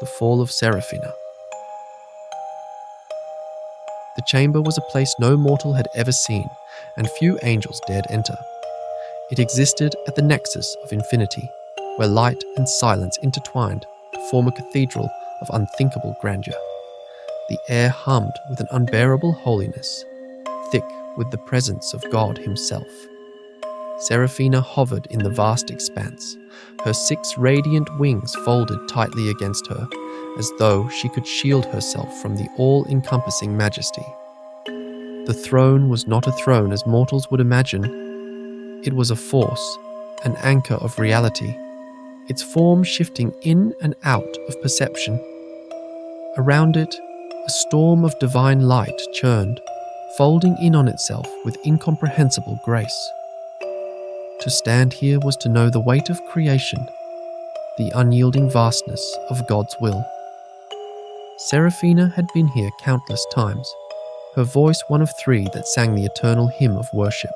the fall of Seraphina. The chamber was a place no mortal had ever seen, and few angels dared enter. It existed at the nexus of infinity, where light and silence intertwined to form a cathedral of unthinkable grandeur. The air hummed with an unbearable holiness, thick with the presence of God himself. Seraphina hovered in the vast expanse, her 6 radiant wings folded tightly against her, as though she could shield herself from the all-encompassing majesty. The throne was not a throne as mortals would imagine. It was a force, an anchor of reality, its form shifting in and out of perception. Around it, a storm of divine light churned, folding in on itself with incomprehensible grace. To stand here was to know the weight of creation, the unyielding vastness of God's will. Seraphina had been here countless times, her voice one of 3 that sang the eternal hymn of worship.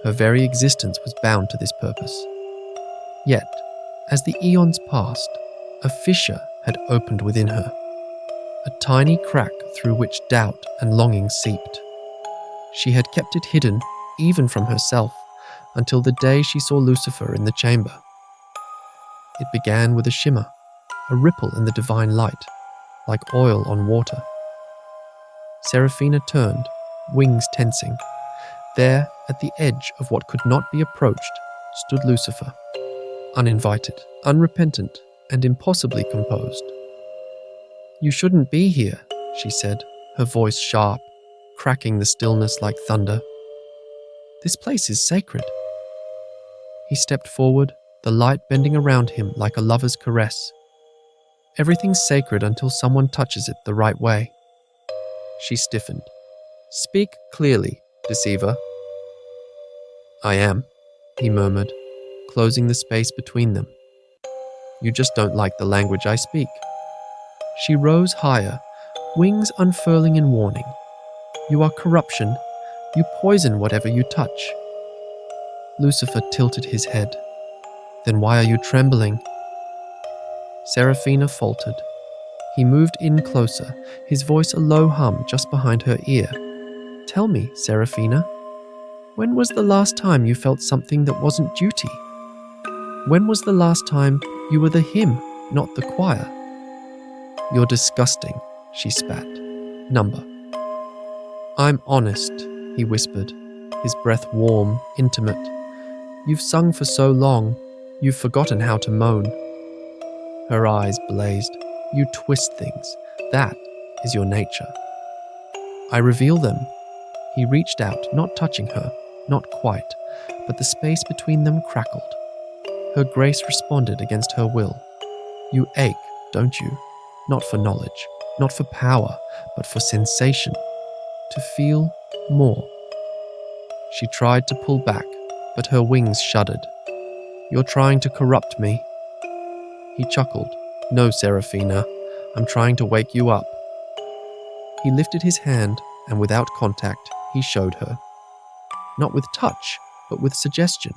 Her very existence was bound to this purpose. Yet, as the eons passed, a fissure had opened within her, a tiny crack through which doubt and longing seeped. She had kept it hidden, even from herself, until the day she saw Lucifer in the chamber. It began with a shimmer, a ripple in the divine light, like oil on water. Seraphina turned, wings tensing. There, at the edge of what could not be approached, stood Lucifer, uninvited, unrepentant, and impossibly composed. "You shouldn't be here," she said, her voice sharp, cracking the stillness like thunder. "This place is sacred." He stepped forward, the light bending around him like a lover's caress. Everything's sacred until someone touches it the right way. She stiffened. "Speak clearly, deceiver." "I am," he murmured, closing the space between them. "You just don't like the language I speak." She rose higher, wings unfurling in warning. "You are corruption. You poison whatever you touch." Lucifer tilted his head. "Then why are you trembling?" Seraphina faltered. He moved in closer, his voice a low hum just behind her ear. "Tell me, Seraphina, when was the last time you felt something that wasn't duty? When was the last time you were the hymn, not the choir?" "You're disgusting," she spat. "Number." "I'm honest," he whispered, his breath warm, intimate. "You've sung for so long, you've forgotten how to moan." Her eyes blazed. "You twist things. That is your nature." "I reveal them." He reached out, not touching her, not quite, but the space between them crackled. Her grace responded against her will. "You ache, don't you? Not for knowledge, not for power, but for sensation. To feel more." She tried to pull back, but her wings shuddered. "You're trying to corrupt me." He chuckled. "No, Seraphina, I'm trying to wake you up." He lifted his hand, and without contact, he showed her. Not with touch, but with suggestion.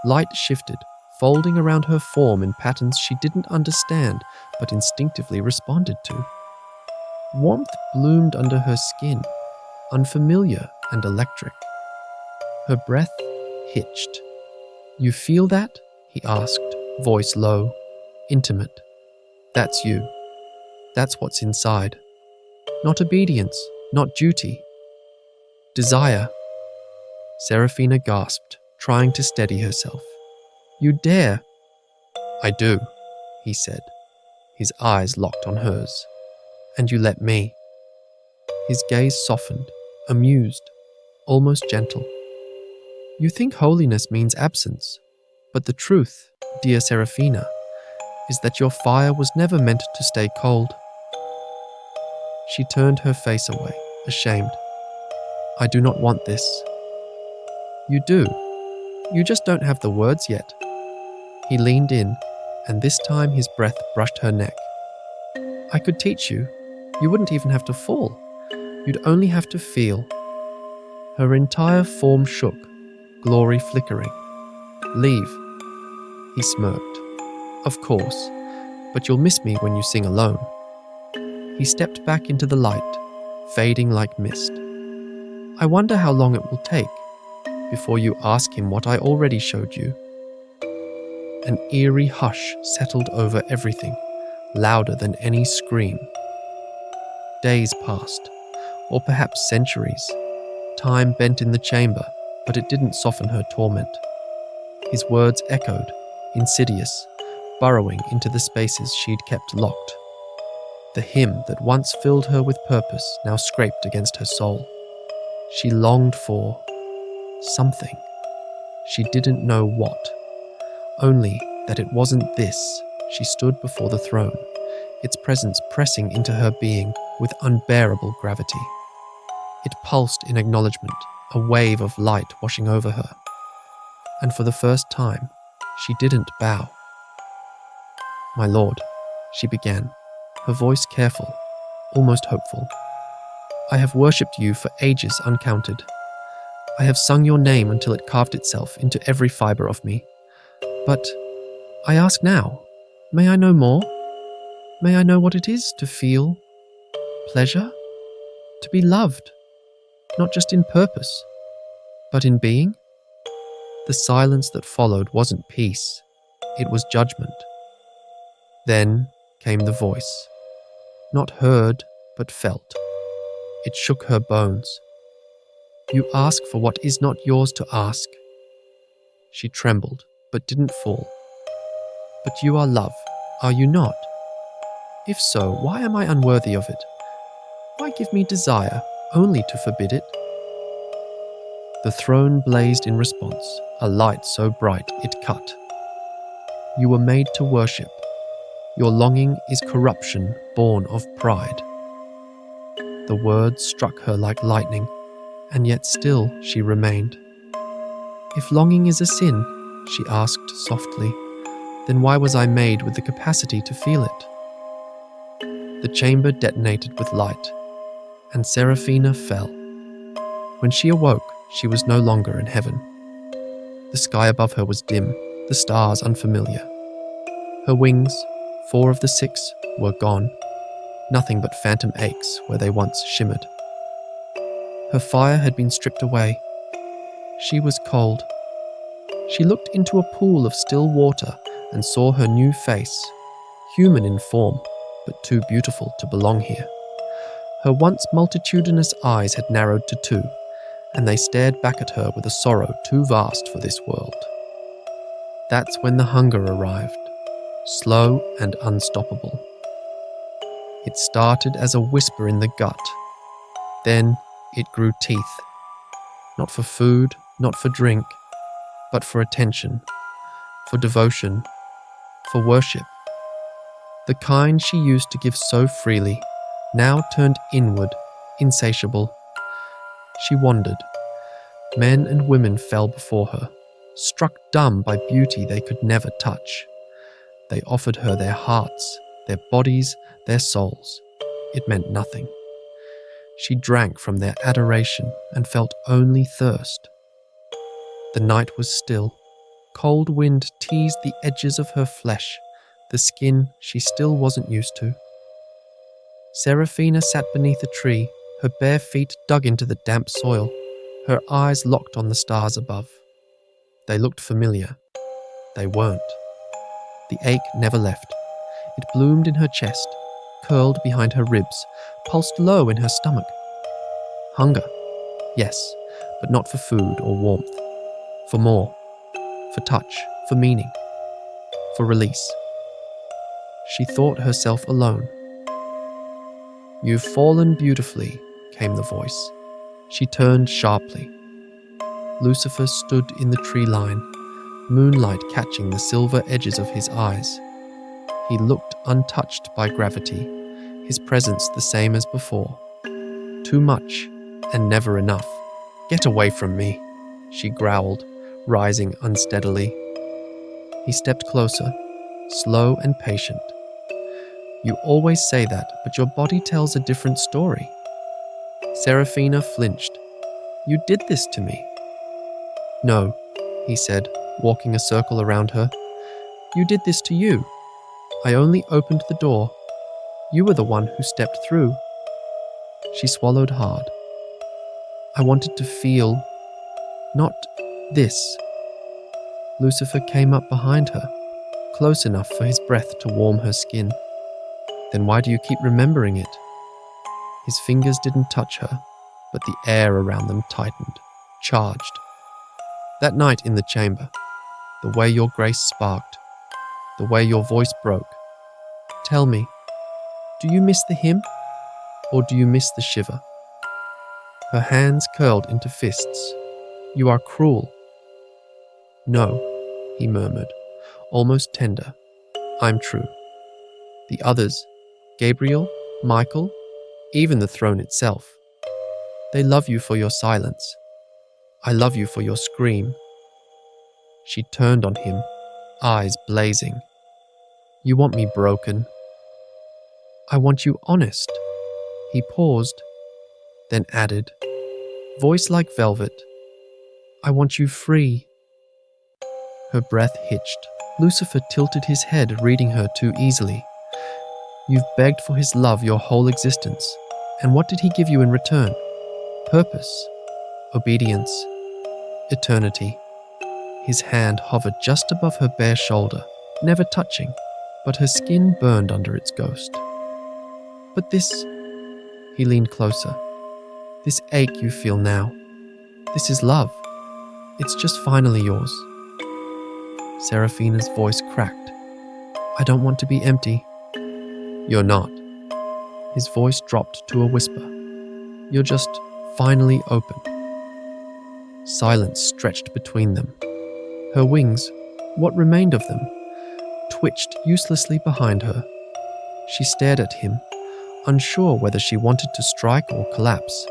Light shifted, folding around her form in patterns she didn't understand, but instinctively responded to. Warmth bloomed under her skin, unfamiliar and electric. Her breath hitched. "You feel that?" he asked, voice low, intimate. "That's you. That's what's inside. Not obedience, not duty. Desire." Seraphina gasped, trying to steady herself. "You dare." "I do," he said, his eyes locked on hers. "And you let me." His gaze softened, amused, almost gentle. "You think holiness means absence, but the truth, dear Seraphina, is that your fire was never meant to stay cold." She turned her face away, ashamed. "I do not want this." "You do. You just don't have the words yet." He leaned in, and this time his breath brushed her neck. "I could teach you. You wouldn't even have to fall. You'd only have to feel." Her entire form shook, glory flickering. "Leave." He smirked. "Of course, but you'll miss me when you sing alone." He stepped back into the light, fading like mist. "I wonder how long it will take before you ask him what I already showed you." An eerie hush settled over everything, louder than any scream. Days passed, or perhaps centuries. Time bent in the chamber, but it didn't soften her torment. His words echoed, insidious, burrowing into the spaces she'd kept locked. The hymn that once filled her with purpose now scraped against her soul. She longed for something. She didn't know what. Only that it wasn't this. She stood before the throne, its presence pressing into her being with unbearable gravity. It pulsed in acknowledgement, a wave of light washing over her. And for the first time, she didn't bow. "My lord," she began, her voice careful, almost hopeful. "I have worshipped you for ages uncounted. I have sung your name until it carved itself into every fibre of me. But I ask now, may I know more? May I know what it is to feel pleasure? To be loved, not just in purpose, but in being?" The silence that followed wasn't peace, it was judgment. Then came the voice, not heard, but felt. It shook her bones. "You ask for what is not yours to ask." She trembled, but didn't fall. "But you are love, are you not? If so, why am I unworthy of it? Why give me desire, only to forbid it?" The throne blazed in response, a light so bright it cut. "You were made to worship. Your longing is corruption born of pride." The words struck her like lightning, and yet still she remained. "If longing is a sin," she asked softly, "then why was I made with the capacity to feel it?" The chamber detonated with light, and Seraphina fell. When she awoke, she was no longer in heaven. The sky above her was dim, the stars unfamiliar. Her wings, 4 of the 6, were gone, nothing but phantom aches where they once shimmered. Her fire had been stripped away. She was cold. She looked into a pool of still water and saw her new face, human in form, but too beautiful to belong here. Her once multitudinous eyes had narrowed to 2, and they stared back at her with a sorrow too vast for this world. That's when the hunger arrived, slow and unstoppable. It started as a whisper in the gut. Then it grew teeth. Not for food, not for drink, but for attention, for devotion, for worship. The kind she used to give so freely, now turned inward, insatiable. She wandered. Men and women fell before her, struck dumb by beauty they could never touch. They offered her their hearts, their bodies, their souls. It meant nothing. She drank from their adoration and felt only thirst. The night was still. Cold wind teased the edges of her flesh, the skin she still wasn't used to. Seraphina sat beneath a tree, her bare feet dug into the damp soil, her eyes locked on the stars above. They looked familiar. They weren't. The ache never left. It bloomed in her chest, curled behind her ribs, pulsed low in her stomach. Hunger, yes, but not for food or warmth. For more. For touch, for meaning. For release. She thought herself alone. "You've fallen beautifully," came the voice. She turned sharply. Lucifer stood in the tree line, moonlight catching the silver edges of his eyes. He looked untouched by gravity, his presence the same as before. Too much, and never enough. "Get away from me," she growled, rising unsteadily. He stepped closer, slow and patient. "You always say that, but your body tells a different story." Seraphina flinched. "You did this to me." "No," he said, walking a circle around her. "You did this to you. I only opened the door. You were the one who stepped through." She swallowed hard. "I wanted to feel, not this." Lucifer came up behind her, close enough for his breath to warm her skin. "Then why do you keep remembering it?" His fingers didn't touch her, but the air around them tightened, charged. That night in the chamber, the way your grace sparked, the way your voice broke. Tell me, do you miss the hymn, or do you miss the shiver? Her hands curled into fists. "You are cruel." "No," he murmured, almost tender. "I'm true. The others, Gabriel, Michael, even the throne itself, they love you for your silence. I love you for your scream." She turned on him, eyes blazing. "You want me broken?" "I want you honest." He paused, then added, voice like velvet, "I want you free." Her breath hitched. Lucifer tilted his head, reading her too easily. "You've begged for his love your whole existence, and what did he give you in return? Purpose, obedience, eternity." His hand hovered just above her bare shoulder, never touching, but her skin burned under its ghost. "But this," he leaned closer, "this ache you feel now, this is love. It's just finally yours." Seraphina's voice cracked. "I don't want to be empty." "You're not." His voice dropped to a whisper. "You're just finally open." Silence stretched between them. Her wings, what remained of them, twitched uselessly behind her. She stared at him, unsure whether she wanted to strike or collapse.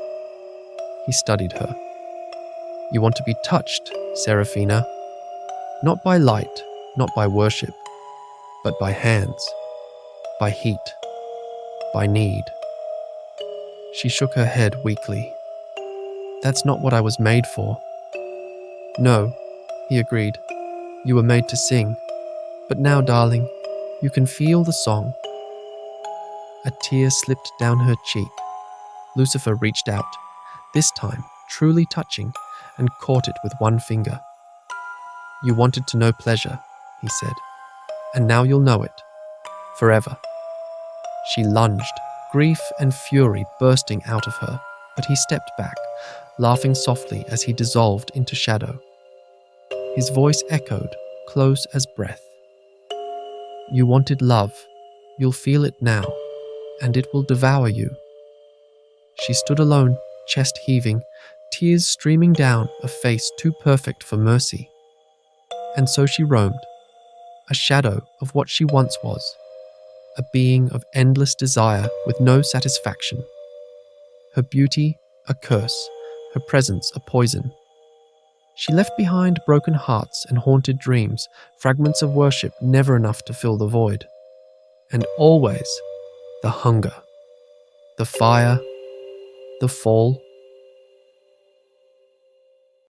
He studied her. "You want to be touched, Seraphina. Not by light, not by worship, but by hands, by heat, by need." She shook her head weakly. "That's not what I was made for." "No," he agreed. "You were made to sing. But now, darling, you can feel the song." A tear slipped down her cheek. Lucifer reached out, this time truly touching, and caught it with one finger. "You wanted to know pleasure," he said, "and now you'll know it. Forever." She lunged, grief and fury bursting out of her, but he stepped back, laughing softly as he dissolved into shadow. His voice echoed, close as breath. "You wanted love. You'll feel it now, and it will devour you." She stood alone, chest heaving, tears streaming down a face too perfect for mercy. And so she roamed, a shadow of what she once was, a being of endless desire with no satisfaction. Her beauty, a curse, her presence, a poison. She left behind broken hearts and haunted dreams, fragments of worship never enough to fill the void. And always the hunger, the fire, the fall.